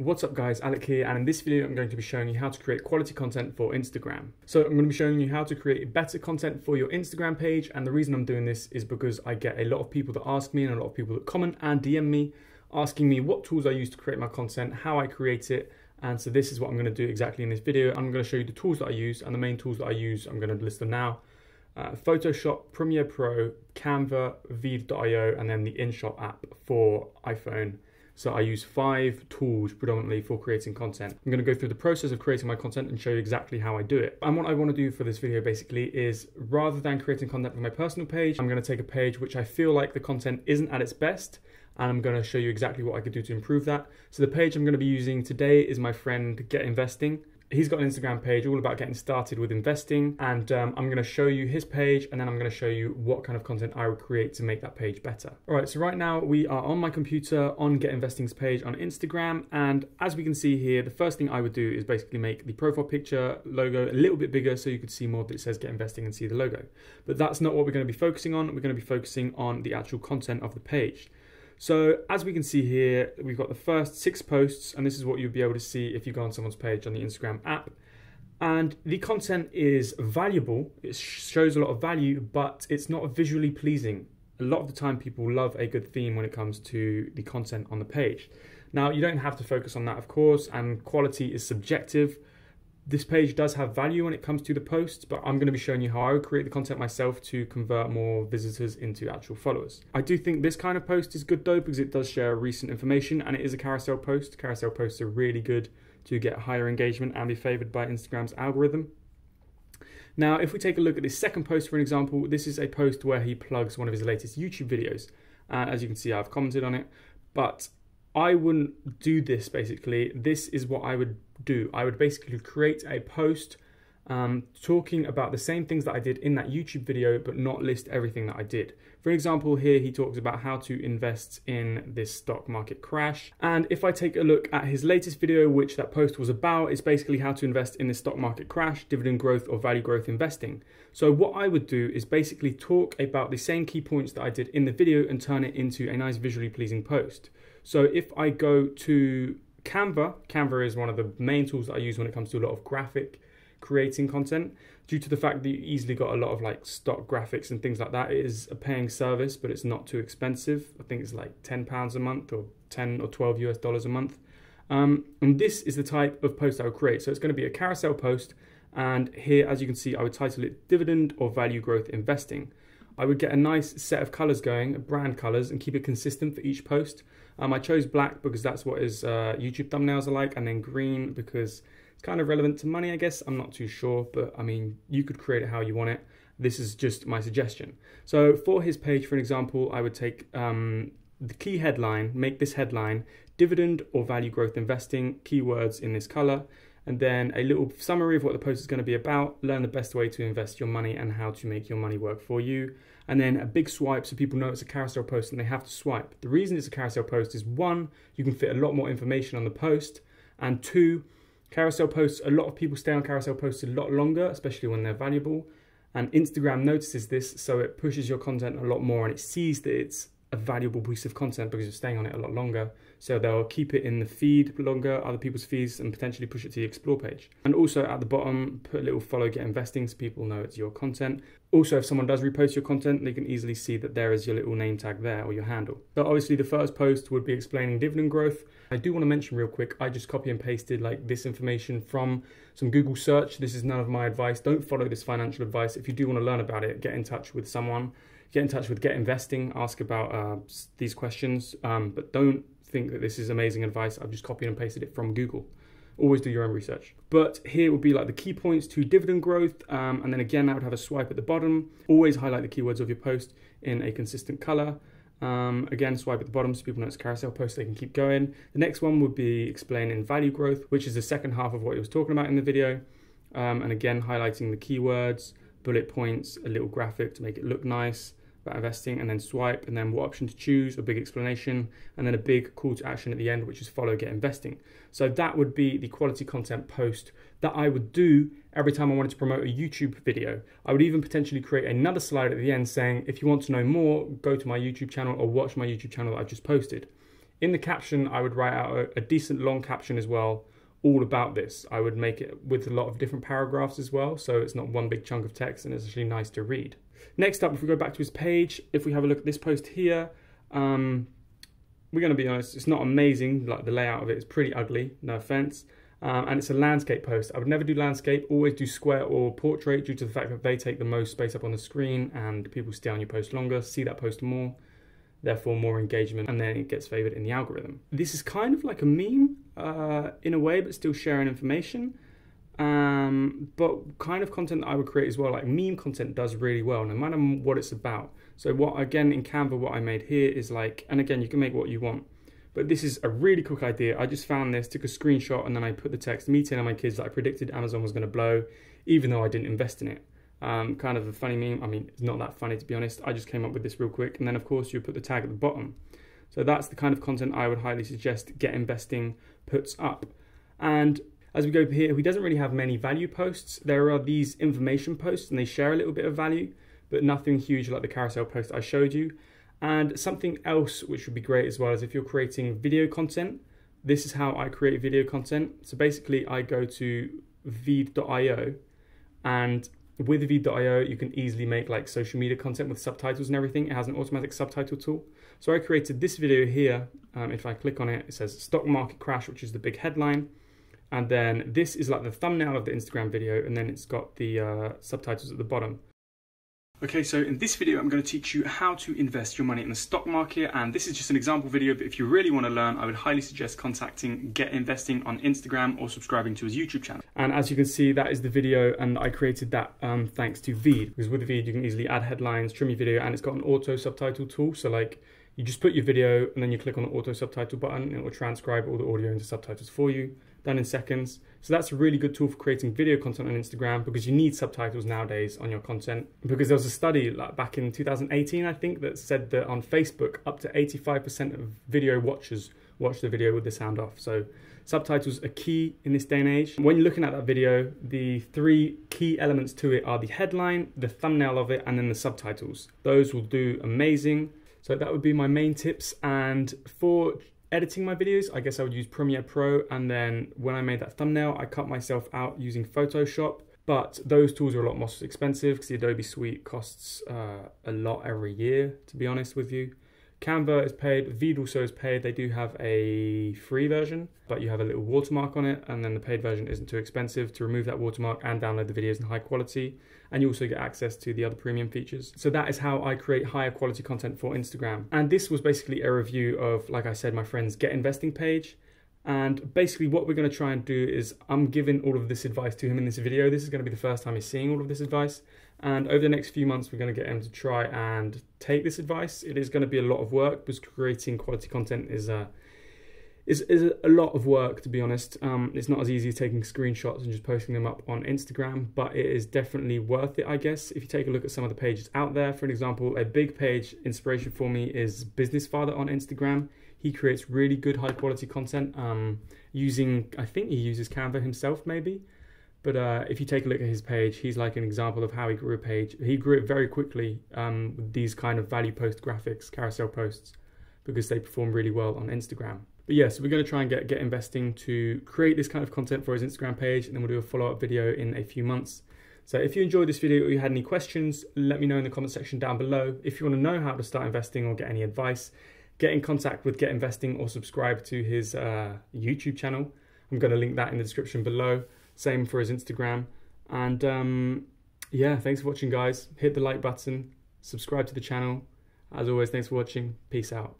What's up guys, Alec here, and in this video I'm going to be showing you how to create quality content for Instagram. So I'm going to be showing you how to create better content for your Instagram page, and the reason I'm doing this is because I get a lot of people that ask me and a lot of people that comment and DM me asking me what tools I use to create my content, how I create it, and so this is what I'm going to do exactly in this video. I'm going to show you the tools that I use, and the main tools that I use, I'm going to list them now. Photoshop, Premiere Pro, Canva, Veed.io, and then the InShot app for iPhone. So I use 5 tools predominantly for creating content. I'm going to go through the process of creating my content and show you exactly how I do it. And what I want to do for this video basically is, rather than creating content for my personal page, I'm going to take a page which I feel like the content isn't at its best, and I'm going to show you exactly what I could do to improve that. So the page I'm going to be using today is my friend Get Investing. He's got an Instagram page all about getting started with investing, and I'm going to show you his page, and then I'm going to show you what kind of content I would create to make that page better. All right, so right now we are on my computer on Get Investing's page on Instagram, and as we can see here, the first thing I would do is basically make the profile picture logo a little bit bigger so you could see more that it says Get Investing and see the logo. But that's not what we're going to be focusing on. We're going to be focusing on the actual content of the page. So as we can see here, we've got the first 6 posts, and this is what you'll be able to see if you go on someone's page on the Instagram app. And the content is valuable, it shows a lot of value, but it's not visually pleasing. A lot of the time people love a good theme when it comes to the content on the page. Now, you don't have to focus on that, of course, and quality is subjective. This page does have value when it comes to the posts, but I'm going to be showing you how I would create the content myself to convert more visitors into actual followers. I do think this kind of post is good though, because it does share recent information and it is a carousel post. Carousel posts are really good to get higher engagement and be favored by Instagram's algorithm. Now, if we take a look at this second post, for an example, this is a post where he plugs one of his latest YouTube videos. As you can see, I've commented on it, but I wouldn't do this basically. This is what I would do. I would basically create a post talking about the same things that I did in that YouTube video, but not list everything that I did. For example, here he talks about how to invest in this stock market crash. And if I take a look at his latest video, which that post was about, it's basically how to invest in the stock market crash, dividend growth or value growth investing. So what I would do is basically talk about the same key points that I did in the video and turn it into a nice visually pleasing post. So if I go to Canva is one of the main tools that I use when it comes to a lot of graphic creating content. Due to the fact that you easily got a lot of like stock graphics and things like that, it is a paying service, but it's not too expensive. I think it's like £10 a month or 10 or 12 US dollars a month. And this is the type of post I would create. So it's going to be a carousel post. And here, as you can see, I would title it Dividend or Value Growth Investing. I would get a nice set of colors going, brand colors, and keep it consistent for each post. I chose black because that's what his YouTube thumbnails are like, and then green because it's kind of relevant to money, I guess. I'm not too sure, but I mean, you could create it how you want it. This is just my suggestion. So for his page, for an example, I would take the key headline, make this headline, Dividend or Value Growth Investing, keywords in this color, and then a little summary of what the post is going to be about, learn the best way to invest your money and how to make your money work for you. And then a big swipe so people know it's a carousel post and they have to swipe. The reason it's a carousel post is 1, you can fit a lot more information on the post, and 2, carousel posts, a lot of people stay on carousel posts a lot longer, especially when they're valuable. And Instagram notices this, so it pushes your content a lot more and it sees that it's a valuable piece of content because you're staying on it a lot longer. So they'll keep it in the feed longer, other people's feeds, and potentially push it to the explore page. And also at the bottom, put a little follow Get Investing so people know it's your content. Also, if someone does repost your content, they can easily see that there is your little name tag there or your handle. So obviously the first post would be explaining dividend growth. I do want to mention real quick, I just copy and pasted like this information from some Google search. This is none of my advice. Don't follow this financial advice. If you do want to learn about it, get in touch with someone. Get in touch with Get Investing, ask about these questions, but don't think that this is amazing advice. I've just copied and pasted it from Google. Always do your own research. But here would be like the key points to dividend growth, and then again, I would have a swipe at the bottom. Always highlight the keywords of your post in a consistent color. Again, swipe at the bottom so people know it's a carousel post, they can keep going. The next one would be explaining value growth, which is the second half of what he was talking about in the video. And again, highlighting the keywords, bullet points, a little graphic to make it look nice about investing, and then swipe, and then what option to choose, a big explanation, and then a big call to action at the end, which is follow Get Investing. So that would be the quality content post that I would do every time I wanted to promote a YouTube video. I would even potentially create another slide at the end saying, if you want to know more, go to my YouTube channel or watch my YouTube channel that I just posted. In the caption, I would write out a decent long caption as well, all about this. I would make it with a lot of different paragraphs as well, so it's not one big chunk of text and it's actually nice to read. Next up, if we go back to his page, if we have a look at this post here, we're going to be honest, it's not amazing. Like, the layout of it is pretty ugly, no offense. And it's a landscape post. I would never do landscape, always do square or portrait, due to the fact that they take the most space up on the screen and people stay on your post longer, see that post more, therefore more engagement, and then it gets favored in the algorithm. This is kind of like a meme in a way, but still sharing information. But kind of content that I would create as well, like meme content does really well, no matter what it's about. So what, again, in Canva, what I made here is like, and again, you can make what you want, but this is a really quick idea. I just found this, took a screenshot, and then I put the text, me telling my kids that I predicted Amazon was going to blow, even though I didn't invest in it. Kind of a funny meme. I mean, it's not that funny, to be honest. I just came up with this real quick. And then, of course, you put the tag at the bottom. So that's the kind of content I would highly suggest Get Investing puts up. And as we go here, he doesn't really have many value posts. There are these information posts, and they share a little bit of value, but nothing huge like the carousel post I showed you. And something else which would be great as well is if you're creating video content. This is how I create video content. So basically, I go to Veed.io, and with Veed.io, you can easily make like social media content with subtitles and everything. It has an automatic subtitle tool. So I created this video here. If I click on it, it says stock market crash, which is the big headline. And then this is like the thumbnail of the Instagram video, and then it's got the subtitles at the bottom. Okay, so in this video, I'm going to teach you how to invest your money in the stock market. And this is just an example video, but if you really want to learn, I would highly suggest contacting Get Investing on Instagram or subscribing to his YouTube channel. And as you can see, that is the video, and I created that thanks to Veed, because with Veed, you can easily add headlines, trim your video, and it's got an auto subtitle tool. So like, you just put your video and then you click on the auto subtitle button, and it will transcribe all the audio into subtitles for you, done in seconds. So that's a really good tool for creating video content on Instagram, because you need subtitles nowadays on your content. Because there was a study like back in 2018, I think, that said that on Facebook, up to 85% of video watchers watch the video with the sound off. So subtitles are key in this day and age. When you're looking at that video, the three key elements to it are the headline, the thumbnail of it, and then the subtitles. Those will do amazing. So that would be my main tips. And for editing my videos, I guess I would use Premiere Pro, and then when I made that thumbnail, I cut myself out using Photoshop. But those tools are a lot more expensive because the Adobe Suite costs a lot every year, to be honest with you. Canva is paid, Veed also is paid. They do have a free version, but you have a little watermark on it, and then the paid version isn't too expensive to remove that watermark and download the videos in high quality. And you also get access to the other premium features. So that is how I create higher quality content for Instagram. And this was basically a review of, like I said, my friend's Get Investing page. And basically what we're going to try and do is I'm giving all of this advice to him in this video. This is going to be the first time he's seeing all of this advice. And over the next few months, we're going to get him to try and take this advice. It is going to be a lot of work, because creating quality content is a lot of work, to be honest. It's not as easy as taking screenshots and just posting them up on Instagram, but it is definitely worth it, I guess. If you take a look at some of the pages out there, for example, a big page inspiration for me is Business Father on Instagram. He creates really good high quality content using, I think he uses Canva himself maybe. But if you take a look at his page, he's like an example of how he grew a page. He grew it very quickly with these kind of value post graphics, carousel posts, because they perform really well on Instagram. But yeah, so we're going to try and get Investing to create this kind of content for his Instagram page, and then we'll do a follow-up video in a few months. So if you enjoyed this video or you had any questions, let me know in the comment section down below. If you want to know how to start investing or get any advice, get in contact with Get Investing or subscribe to his YouTube channel. I'm going to link that in the description below. Same for his Instagram. And yeah, thanks for watching, guys. Hit the like button, subscribe to the channel. As always, thanks for watching. Peace out.